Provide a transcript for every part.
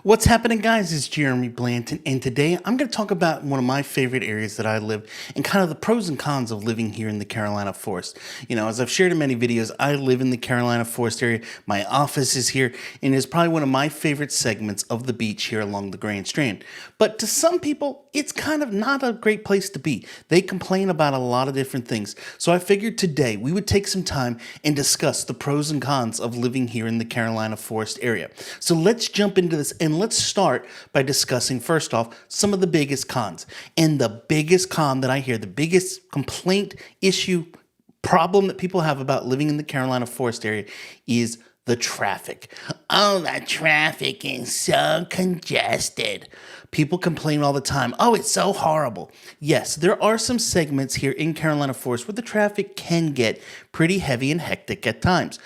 What's happening, guys? It's Jeremy Blanton, and today I'm going to talk about one of my favorite areas that I live and kind of the pros and cons of living here in the Carolina Forest. As I've shared in many videos, I live in the Carolina Forest area. My office is here, and it's probably one of my favorite segments of the beach here along the Grand Strand. But to some people, it's kind of not a great place to be. They complain about a lot of different things. So I figured today we would take some time and discuss the pros and cons of living here in the Carolina Forest area. So let's jump into this, and let's start by discussing, first off, some of the biggest cons. And the biggest con that I hear, the biggest complaint, issue, problem that people have about living in the Carolina Forest area is the traffic. Oh, that traffic is so congested. People complain all the time. Oh, it's so horrible. Yes, there are some segments here in Carolina Forest where the traffic can get pretty heavy and hectic at times.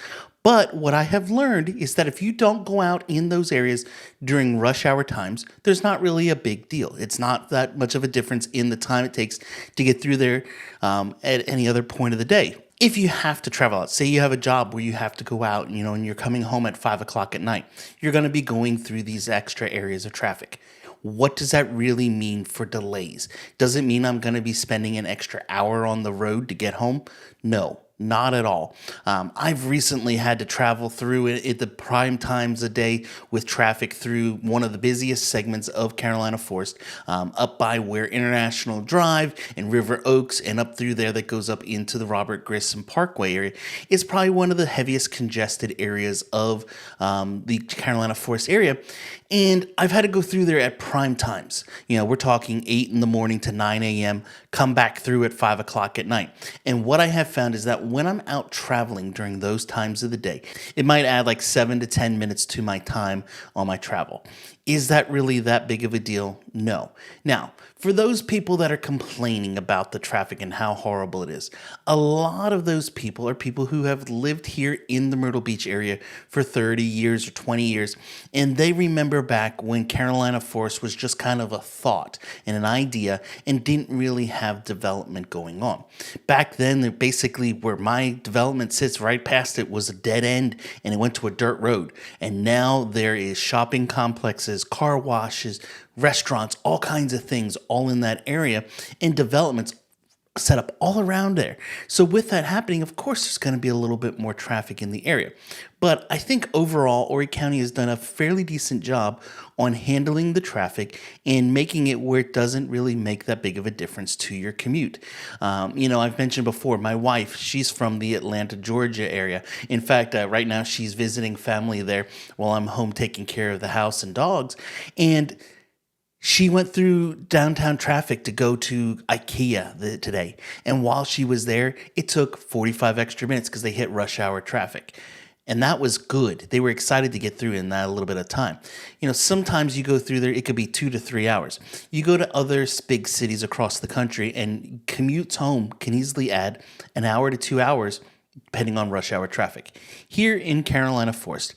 But what I have learned is that if you don't go out in those areas during rush hour times, there's not really a big deal. It's not that much of a difference in the time it takes to get through there at any other point of the day. If you have to travel out, say you have a job where you have to go out, and you're coming home at 5 o'clock at night, you're going to be going through these extra areas of traffic. What does that really mean for delays? Does it mean I'm going to be spending an extra hour on the road to get home? No. Not at all. I've recently had to travel through it at the prime times of day with traffic through one of the busiest segments of Carolina Forest, up by where International Drive and River Oaks and up through there that goes up into the Robert Grissom Parkway area. It's probably one of the heaviest congested areas of the Carolina Forest area. And I've had to go through there at prime times. We're talking 8 in the morning to 9 a.m., come back through at 5 o'clock at night. And what I have found is that when I'm out traveling during those times of the day, it might add like 7 to 10 minutes to my time on my travel. Is that really that big of a deal? No. Now, for those people that are complaining about the traffic and how horrible it is, a lot of those people are people who have lived here in the Myrtle Beach area for 30 years or 20 years, and they remember back when Carolina Forest was just kind of a thought and an idea and didn't really have development going on. Back then, basically where my development sits right past it was a dead end, and it went to a dirt road. And now there is shopping complexes, car washes, restaurants, all kinds of things all in that area, and developments set up all around there. So with that happening, of course, there's going to be a little bit more traffic in the area. But I think overall, Horry County has done a fairly decent job on handling the traffic and making it where it doesn't really make that big of a difference to your commute. I've mentioned before, my wife, she's from the Atlanta, Georgia area. In fact, right now she's visiting family there while I'm home taking care of the house and dogs. And she went through downtown traffic to go to IKEA today. And while she was there, it took 45 extra minutes because they hit rush hour traffic. And that was good. They were excited to get through in that a little bit of time. Sometimes you go through there, it could be 2 to 3 hours. You go to other big cities across the country, and commutes home can easily add an hour to 2 hours, depending on rush hour traffic. Here in Carolina Forest,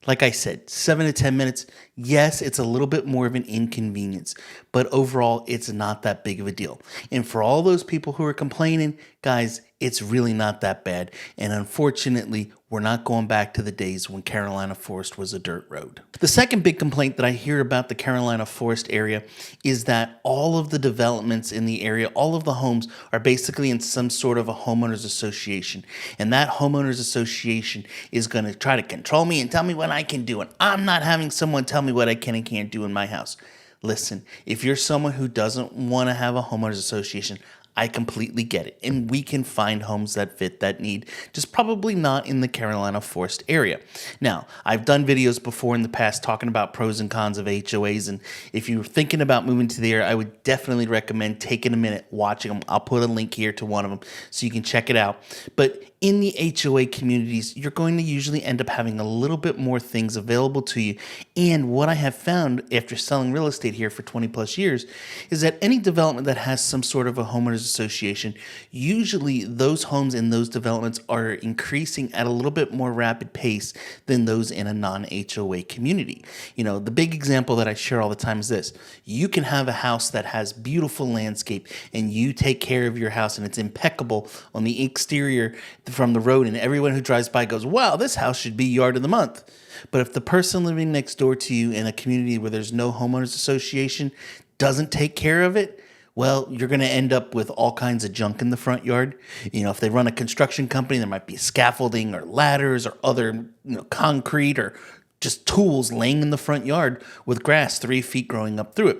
like I said, 7 to 10 minutes. Yes, it's a little bit more of an inconvenience, but overall, it's not that big of a deal. And for all those people who are complaining, guys, it's really not that bad. And unfortunately, we're not going back to the days when Carolina Forest was a dirt road. The second big complaint that I hear about the Carolina Forest area is that all of the developments in the area, all of the homes are basically in some sort of a homeowners association. And that homeowners association is going to try to control me and tell me what I can do. And I'm not having someone tell me what I can and can't do in my house. Listen, if you're someone who doesn't want to have a homeowners association, I completely get it, and we can find homes that fit that need, just probably not in the Carolina Forest area. Now, I've done videos before in the past talking about pros and cons of HOAs, and if you're thinking about moving to the area, I would definitely recommend taking a minute, watching them. I'll put a link here to one of them so you can check it out. But in the HOA communities, you're going to usually end up having a little bit more things available to you. And what I have found after selling real estate here for 20 plus years is that any development that has some sort of a homeowners association, usually those homes in those developments are increasing at a little bit more rapid pace than those in a non-HOA community. The big example that I share all the time is this. You can have a house that has beautiful landscape and you take care of your house and it's impeccable on the exterior from the road, and everyone who drives by goes, wow, this house should be yard of the month. But if the person living next door to you in a community where there's no homeowners association doesn't take care of it, well, you're going to end up with all kinds of junk in the front yard. If they run a construction company, there might be scaffolding or ladders or other, concrete or just tools laying in the front yard with grass 3 feet growing up through it.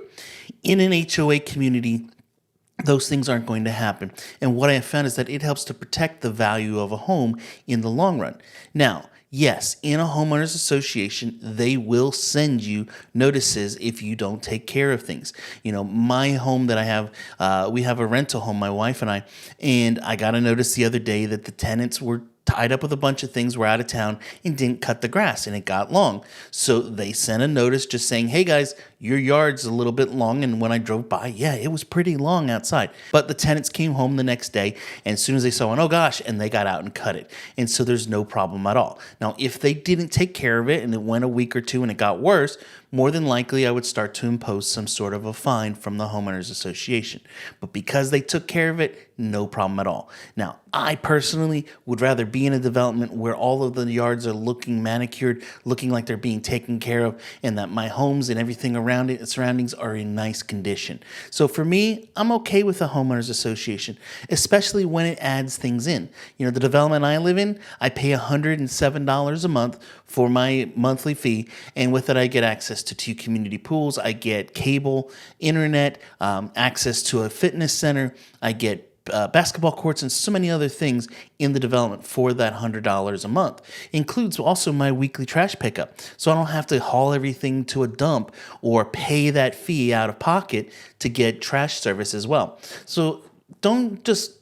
In an HOA community, those things aren't going to happen. And what I have found is that it helps to protect the value of a home in the long run. Now, yes, in a homeowners association, they will send you notices if you don't take care of things. My home that I have, we have a rental home, my wife and I got a notice the other day that the tenants were tied up with a bunch of things, were out of town, and didn't cut the grass, and it got long. So they sent a notice just saying, hey guys, your yard's a little bit long. And when I drove by, yeah, it was pretty long outside. But the tenants came home the next day, and as soon as they saw it, oh gosh, and they got out and cut it. And so there's no problem at all. Now, if they didn't take care of it and it went a week or two and it got worse, more than likely I would start to impose some sort of a fine from the homeowners association. But because they took care of it, no problem at all. Now, I personally would rather be in a development where all of the yards are looking manicured, looking like they're being taken care of, and that my homes and everything around it, surroundings, are in nice condition. So for me, I'm okay with a homeowners association, especially when it adds things in. The development I live in, I pay $107 a month for my monthly fee, and with it I get access to 2 community pools, I get cable, internet, access to a fitness center, I get basketball courts, and so many other things in the development for that $100 a month. Includes also my weekly trash pickup, so I don't have to haul everything to a dump or pay that fee out of pocket to get trash service as well. So don't just,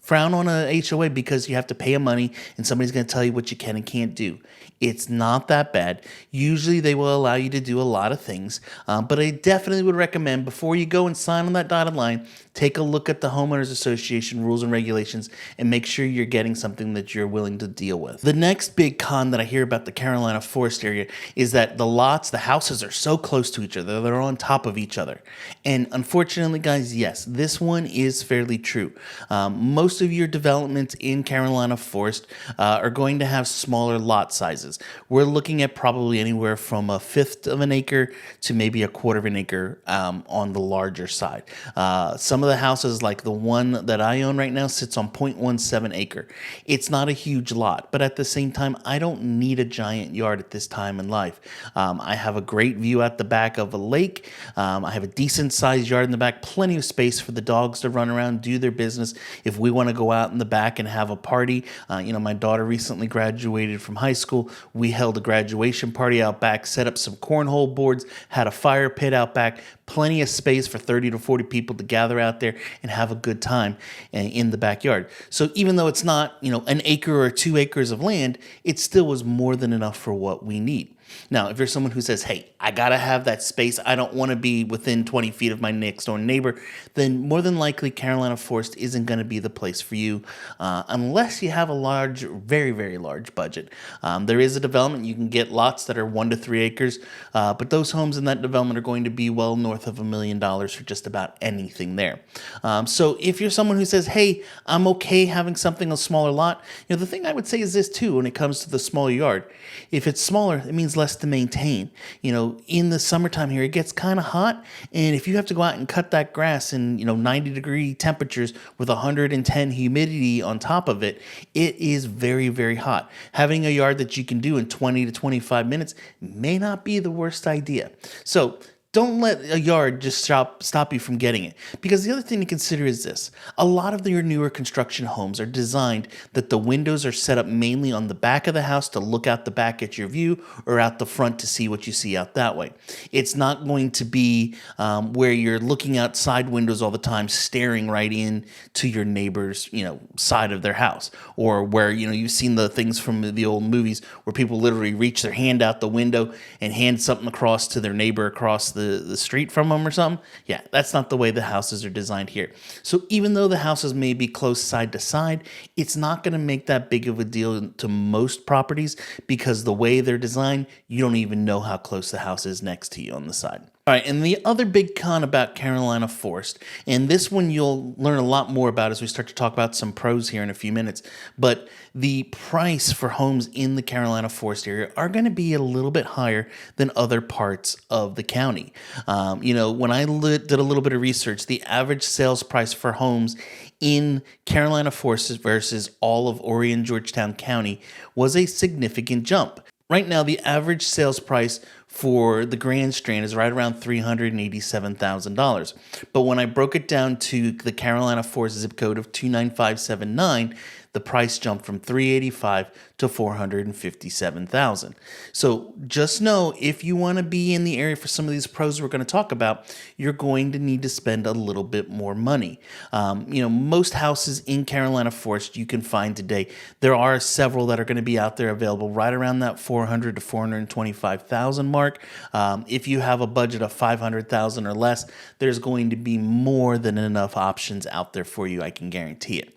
frown on a HOA because you have to pay a money and somebody's going to tell you what you can and can't do. It's not that bad. Usually they will allow you to do a lot of things, but I definitely would recommend before you go and sign on that dotted line, take a look at the homeowners association rules and regulations and make sure you're getting something that you're willing to deal with. The next big con that I hear about the Carolina Forest area is that the houses are so close to each other. They're on top of each other. And unfortunately, guys, yes, this one is fairly true. Most of your developments in Carolina Forest are going to have smaller lot sizes. We're looking at probably anywhere from 1/5 of an acre to maybe 1/4 of an acre on the larger side. Some of the houses, like the one that I own right now, sits on 0.17 acre. It's not a huge lot, but at the same time, I don't need a giant yard at this time in life. I have a great view at the back of a lake. I have a decent sized yard in the back, plenty of space for the dogs to run around, do their business. If we want to go out in the back and have a party, my daughter recently graduated from high school. We held a graduation party out back, set up some cornhole boards, had a fire pit out back, plenty of space for 30 to 40 people to gather out there and have a good time in the backyard. So even though it's not, an acre or 2 acres of land, it still was more than enough for what we need. Now, if you're someone who says, hey, I got to have that space, I don't want to be within 20 feet of my next door neighbor, then more than likely Carolina Forest isn't going to be the place for you unless you have a large, very, very large budget. There is a development. You can get lots that are 1 to 3 acres, but those homes in that development are going to be well north of $1 million for just about anything there. So if you're someone who says, hey, I'm okay having something a smaller lot, the thing I would say is this too when it comes to the smaller yard. If it's smaller, it means less to maintain. In the summertime here, it gets kind of hot. And if you have to go out and cut that grass in, 90-degree temperatures with 110 humidity on top of it, it is very, very hot. Having a yard that you can do in 20 to 25 minutes may not be the worst idea. So don't let a yard just stop you from getting it. Because the other thing to consider is this. A lot of your newer construction homes are designed that the windows are set up mainly on the back of the house to look out the back at your view or out the front to see what you see out that way. It's not going to be where you're looking out side windows all the time, staring right in to your neighbor's, side of their house. Or where, you've seen the things from the old movies where people literally reach their hand out the window and hand something across to their neighbor across the the street from them or something. Yeah, that's not the way the houses are designed here. So even though the houses may be close side to side, it's not going to make that big of a deal to most properties because the way they're designed, you don't even know how close the house is next to you on the side. All right, and the other big con about Carolina Forest, and this one you'll learn a lot more about as we start to talk about some pros here in a few minutes, but the price for homes in the Carolina Forest area are going to be a little bit higher than other parts of the county. When I did a little bit of research, the average sales price for homes in Carolina Forest versus all of Horry and Georgetown County was a significant jump. Right now, the average sales price for the Grand Strand is right around $387,000. But when I broke it down to the Carolina Forest zip code of 29579, the price jumped from $385,000 to $457,000. So just know if you want to be in the area for some of these pros we're going to talk about, you're going to need to spend a little bit more money. Most houses in Carolina Forest you can find today, there are several that are going to be out there available right around that $400,000 to $425,000 mark. If you have a budget of $500,000 or less, there's going to be more than enough options out there for you. I can guarantee it.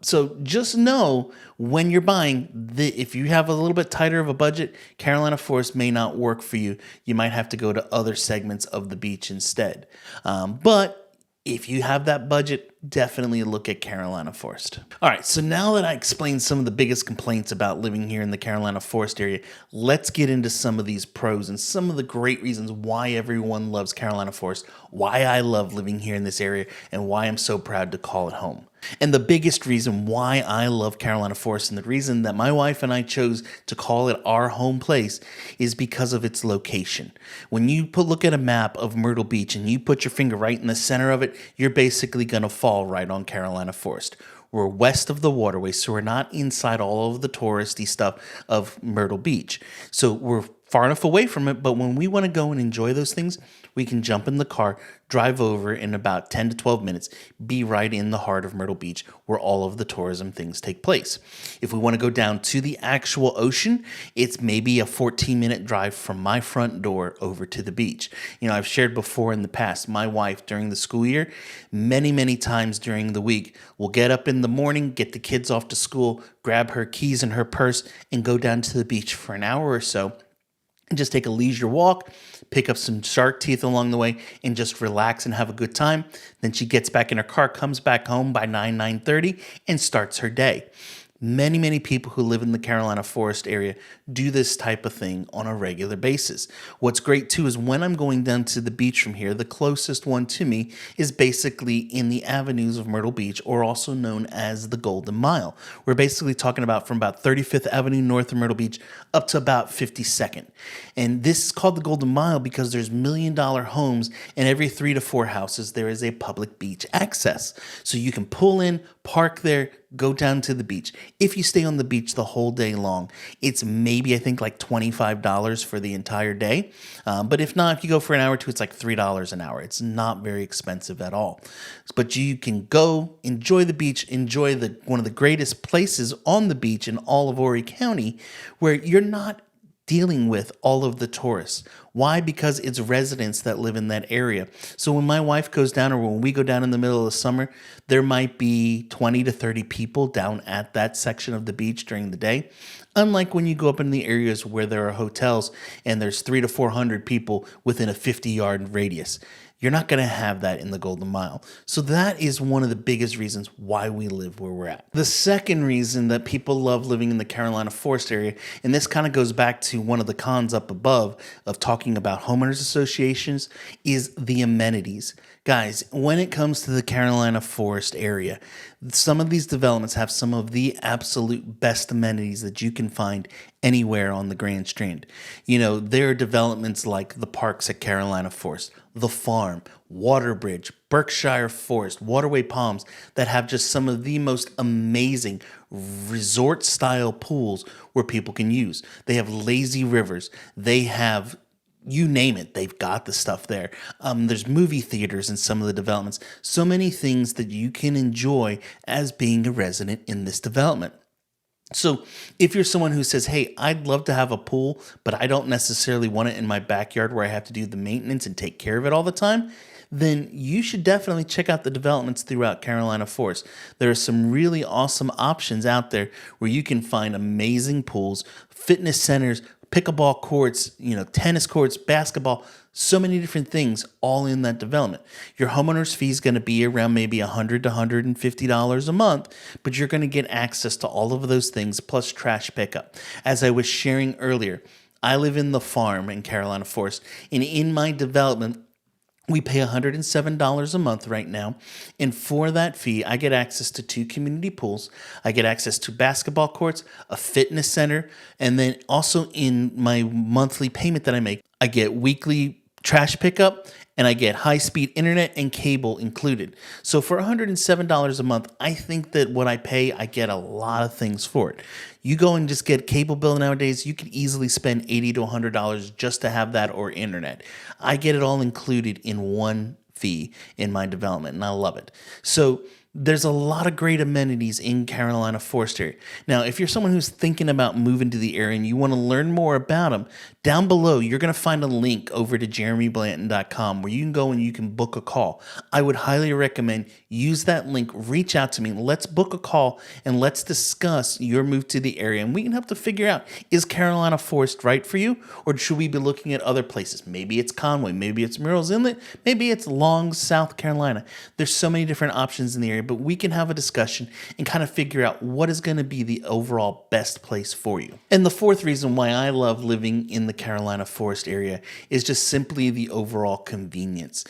So just know when you're buying, if you have a little bit tighter of a budget, Carolina Forest may not work for you. You might have to go to other segments of the beach instead. But if you have that budget, definitely look at Carolina Forest. All right, so now that I explained some of the biggest complaints about living here in the Carolina Forest area, let's get into some of these pros and some of the great reasons why everyone loves Carolina Forest, why I love living here in this area, and why I'm so proud to call it home. And the biggest reason why I love Carolina Forest and the reason that my wife and I chose to call it our home place is because of its location. When you look at a map of Myrtle Beach and you put your finger right in the center of it, you're basically going to fall right on Carolina Forest. We're west of the waterway, so we're not inside all of the touristy stuff of Myrtle Beach. So we're far enough away from it, but when we want to go and enjoy those things, we can jump in the car, drive over in about 10 to 12 minutes, be right in the heart of Myrtle Beach where all of the tourism things take place. If we want to go down to the actual ocean, it's maybe a 14-minute drive from my front door over to the beach. I've shared before in the past, my wife during the school year, many, many times during the week, will get up in the morning, get the kids off to school, grab her keys and her purse, and go down to the beach for an hour or so and just take a leisure walk, pick up some shark teeth along the way, and just relax and have a good time. Then she gets back in her car, comes back home by 9:30, and starts her day. Many, many people who live in the Carolina Forest area do this type of thing on a regular basis. What's great too is when I'm going down to the beach from here, the closest one to me is basically in the avenues of Myrtle Beach, or also known as the Golden Mile. We're basically talking about from about 35th Avenue north of Myrtle Beach up to about 52nd. And this is called the Golden Mile because there's $1 million homes, and every 3 to 4 houses there is a public beach access. So you can pull in, park there, go down to the beach. If you stay on the beach the whole day long, it's maybe, I think, like $25 for the entire day. But if not, if you go for an hour or two, it's like $3 an hour. It's not very expensive at all. But you can go, enjoy the beach, enjoy one of the greatest places on the beach in all of Horry County, where you're not dealing with all of the tourists. Why? Because it's residents that live in that area. So when my wife goes down, or when we go down in the middle of the summer, there might be 20 to 30 people down at that section of the beach during the day. Unlike when you go up in the areas where there are hotels and there's 300 to 400 people within a 50-yard radius. You're not going to have that in the Golden Mile. So that is one of the biggest reasons why we live where we're at. The second reason that people love living in the Carolina Forest area, and this kind of goes back to one of the cons up above of talking about homeowners associations, is the amenities. Guys, when it comes to the Carolina Forest area, some of these developments have some of the absolute best amenities that you can find anywhere on the Grand Strand. There are developments like the parks at Carolina Forest, the farm, Waterbridge, Berkshire Forest, Waterway Palms that have just some of the most amazing resort-style pools where people can use. They have lazy rivers. They have you name it, they've got the stuff there. There's movie theaters in some of the developments. So many things that you can enjoy as being a resident in this development. So if you're someone who says, hey, I'd love to have a pool, but I don't necessarily want it in my backyard where I have to do the maintenance and take care of it all the time, then you should definitely check out the developments throughout Carolina Forest. There are some really awesome options out there where you can find amazing pools, fitness centers, pickleball courts, tennis courts, basketball, so many different things all in that development. Your homeowner's fee is going to be around maybe $100 to $150 a month, but you're going to get access to all of those things plus trash pickup. As I was sharing earlier, I live in the farm in Carolina Forest, and in my development, we pay $107 a month right now. And for that fee, I get access to 2 community pools. I get access to basketball courts, a fitness center, and then also in my monthly payment that I make, I get weekly trash pickup, and I get high-speed internet and cable included. So for $107 a month, I think that what I pay, I get a lot of things for it. You go and just get cable bill nowadays, you could easily spend $80 to $100 just to have that or internet. I get it all included in one fee in my development, and I love it. So there's a lot of great amenities in Carolina Forest area. Now, if you're someone who's thinking about moving to the area and you want to learn more about them, down below, you're going to find a link over to jeremyblanton.com where you can go and you can book a call. I would highly recommend use that link, reach out to me, let's book a call, and let's discuss your move to the area. And we can help to figure out, is Carolina Forest right for you? Or should we be looking at other places? Maybe it's Conway, maybe it's Murrells Inlet, maybe it's Long, South Carolina. There's so many different options in the area, but we can have a discussion and kind of figure out what is going to be the overall best place for you. And the fourth reason why I love living in the Carolina Forest area is just simply the overall convenience.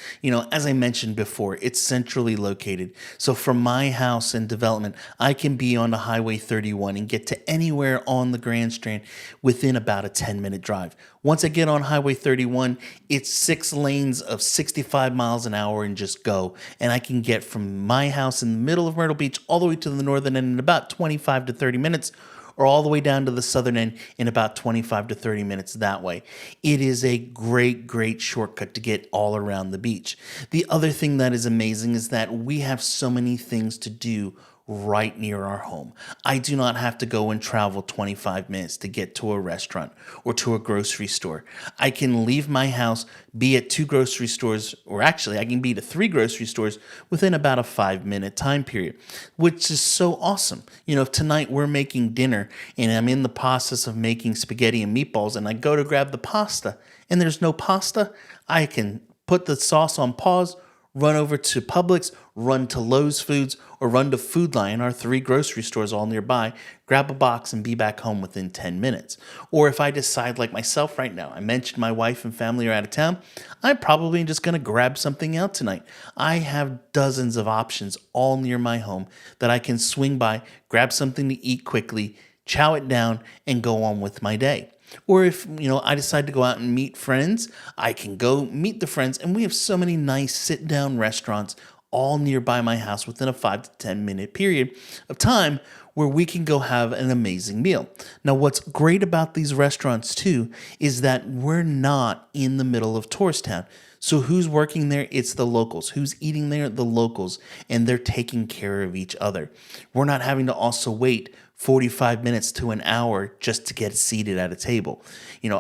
As I mentioned before, it's centrally located. So from my house and development, I can be on the Highway 31 and get to anywhere on the Grand Strand within about a 10-minute drive. Once I get on Highway 31, it's 6 lanes of 65 miles an hour and just go. And I can get from my house in the middle of Myrtle Beach all the way to the northern end in about 25 to 30 minutes, or all the way down to the southern end in about 25 to 30 minutes that way. It is a great, great shortcut to get all around the beach. The other thing that is amazing is that we have so many things to do right near our home. I do not have to go and travel 25 minutes to get to a restaurant or to a grocery store. I can leave my house, be at 2 grocery stores, or actually I can be to 3 grocery stores within about a 5-minute time period, which is so awesome. If tonight we're making dinner and I'm in the process of making spaghetti and meatballs and I go to grab the pasta and there's no pasta, I can put the sauce on pause, run over to Publix, run to Lowe's Foods, or run to Food Lion, our 3 grocery stores all nearby, grab a box and be back home within 10 minutes. Or if I decide, like myself right now, I mentioned my wife and family are out of town, I'm probably just going to grab something out tonight. I have dozens of options all near my home that I can swing by, grab something to eat quickly, chow it down, and go on with my day. Or if, I decide to go out and meet friends, I can go meet the friends. And we have so many nice sit-down restaurants all nearby my house within a 5 to 10 minute period of time where we can go have an amazing meal. Now, what's great about these restaurants too is that we're not in the middle of tourist town. So who's working there? It's the locals. Who's eating there? The locals. And they're taking care of each other. We're not having to also wait 45 minutes to an hour just to get seated at a table.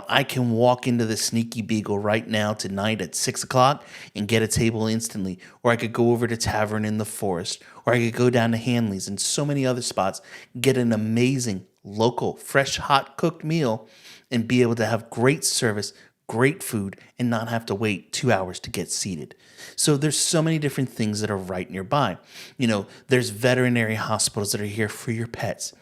I can walk into the Sneaky Beagle right now tonight at 6 o'clock and get a table instantly. Or I could go over to Tavern in the Forest. Or I could go down to Hanley's and so many other spots, get an amazing local, fresh, hot cooked meal and be able to have great service, great food, and not have to wait 2 hours to get seated. So there's so many different things that are right nearby. There's veterinary hospitals that are here for your pets.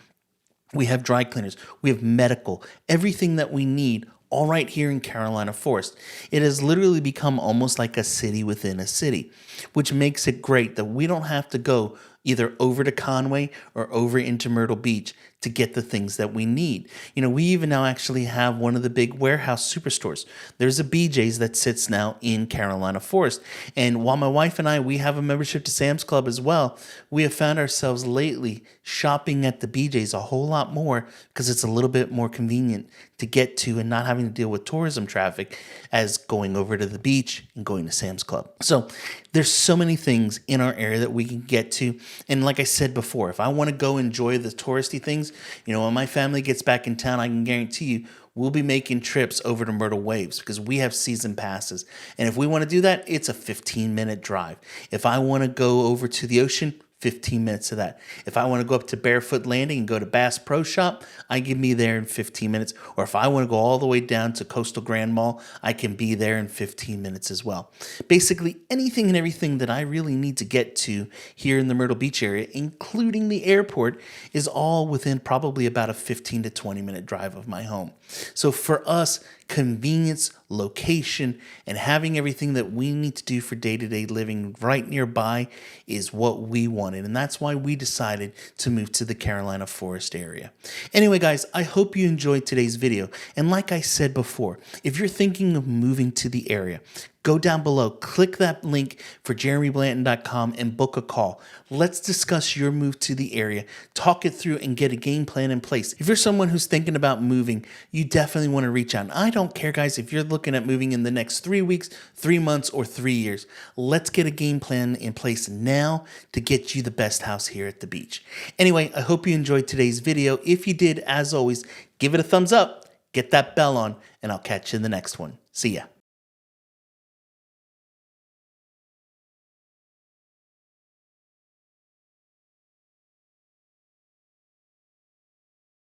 We have dry cleaners. We have medical. Everything that we need all right here in Carolina Forest. It has literally become almost like a city within a city, which makes it great that we don't have to go either over to Conway or over into Myrtle Beach to get the things that we need. We even now actually have one of the big warehouse superstores. There's a BJ's that sits now in Carolina Forest. And while my wife and we have a membership to Sam's Club as well, we have found ourselves lately shopping at the BJ's a whole lot more because it's a little bit more convenient to get to and not having to deal with tourism traffic as going over to the beach and going to Sam's Club. So there's so many things in our area that we can get to. And like I said before, if I want to go enjoy the touristy things, is, when my family gets back in town, I can guarantee you we'll be making trips over to Myrtle Waves because we have season passes. And if we want to do that, it's a 15-minute drive. If I want to go over to the ocean, 15 minutes of that. If I want to go up to Barefoot Landing and go to Bass Pro Shop, I can be there in 15 minutes. Or if I want to go all the way down to Coastal Grand Mall, I can be there in 15 minutes as well. Basically, anything and everything that I really need to get to here in the Myrtle Beach area, including the airport, is all within probably about a 15 to 20 minute drive of my home. So for us, convenience, location, and having everything that we need to do for day-to-day living right nearby is what we wanted. And that's why we decided to move to the Carolina Forest area. Anyway, guys, I hope you enjoyed today's video. And like I said before, if you're thinking of moving to the area, go down below, click that link for jeremyblanton.com and book a call. Let's discuss your move to the area, talk it through, and get a game plan in place. If you're someone who's thinking about moving, you definitely want to reach out. And I don't care, guys, if you're looking at moving in the next 3 weeks, 3 months, or 3 years. Let's get a game plan in place now to get you the best house here at the beach. Anyway, I hope you enjoyed today's video. If you did, as always, give it a thumbs up, get that bell on, and I'll catch you in the next one. See ya.